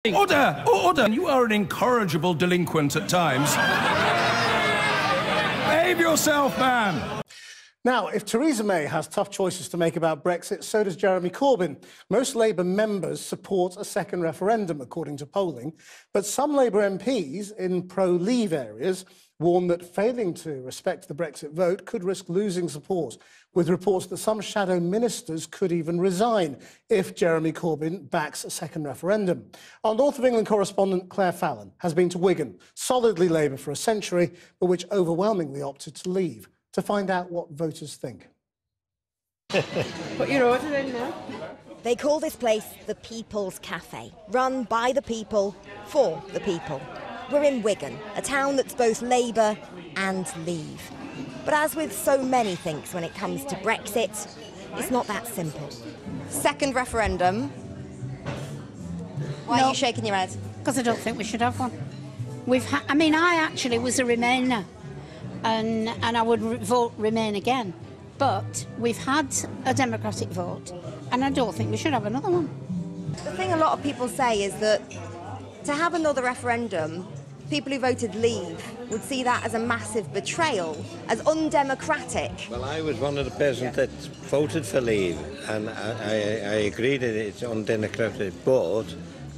Order! Order! You are an incorrigible delinquent at times. Behave yourself, man! Now, if Theresa May has tough choices to make about Brexit, so does Jeremy Corbyn. Most Labour members support a second referendum, according to polling, but some Labour MPs in pro-Leave areas warn that failing to respect the Brexit vote could risk losing support, with reports that some shadow ministers could even resign if Jeremy Corbyn backs a second referendum. Our North of England correspondent Claire Fallon has been to Wigan, solidly Labour for a century, but which overwhelmingly opted to leave, to find out what voters think. Put your order in now. They call this place the People's Cafe, run by the people, for the people. We're in Wigan, a town that's both Labour and Leave. But as with so many things when it comes to Brexit, it's not that simple. Second referendum. Why are you shaking your head? Because I don't think we should have one. I actually was a Remainer, and I would vote Remain again. But we've had a democratic vote, and I don't think we should have another one. The thing a lot of people say is that to have another referendum, people who voted Leave would see that as a massive betrayal, as undemocratic. Well, I was one of the persons that voted for Leave, and I agree that it's undemocratic, but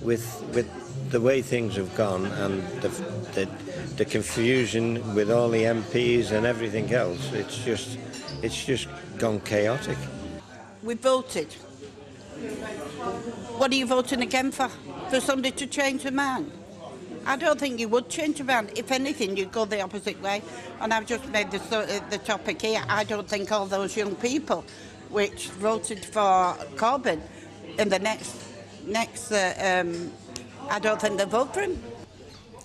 with the way things have gone and the confusion with all the MPs and everything else, it's just gone chaotic. We voted. What are you voting again for? For somebody to change their mind? I don't think you would change your mind. If anything, you'd go the opposite way. And I've just made the topic here. I don't think all those young people which voted for Corbyn in the next I don't think they'll vote for him.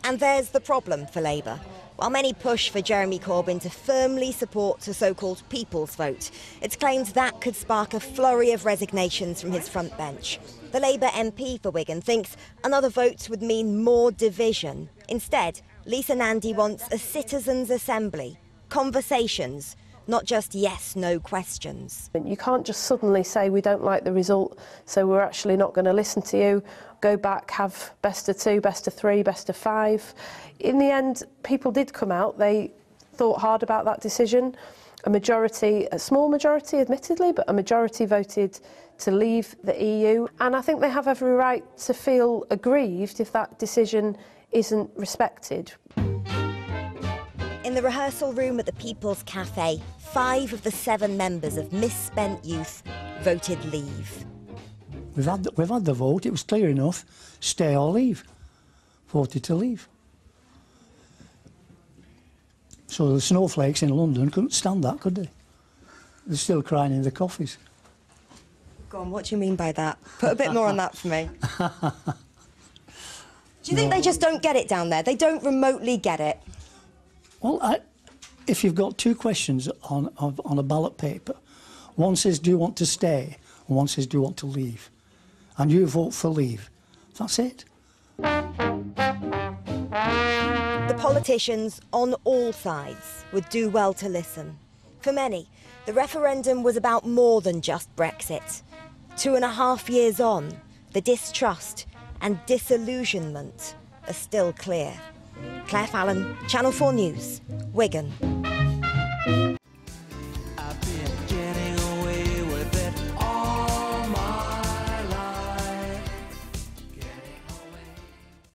And there's the problem for Labour. While many push for Jeremy Corbyn to firmly support the so-called People's Vote, it's claimed that could spark a flurry of resignations from his front bench. The Labour MP for Wigan thinks another vote would mean more division. Instead, Lisa Nandy wants a citizens' assembly, conversations, not just yes-no questions. You can't just suddenly say we don't like the result, so we're actually not going to listen to you. Go back, have best of 2, best of 3, best of 5. In the end, people did come out. They thought hard about that decision. A small majority, admittedly, but a majority voted to leave the EU. And I think they have every right to feel aggrieved if that decision isn't respected. In the rehearsal room at the People's Cafe, 5 of the 7 members of Misspent Youth voted Leave. We've had the vote, it was clear enough, stay or leave. Voted to leave. So the snowflakes in London couldn't stand that, could they? They're still crying in the coffees. Go on, what do you mean by that? Put a bit more on that for me. Do you think they just don't get it down there? They don't remotely get it? Well, if you've got 2 questions on a ballot paper, one says, do you want to stay? And one says, do you want to leave? And you vote for leave. That's it. The politicians on all sides would do well to listen. For many, the referendum was about more than just Brexit. 2.5 years on, the distrust and disillusionment are still clear. Claire Fallon, Channel 4 News, Wigan.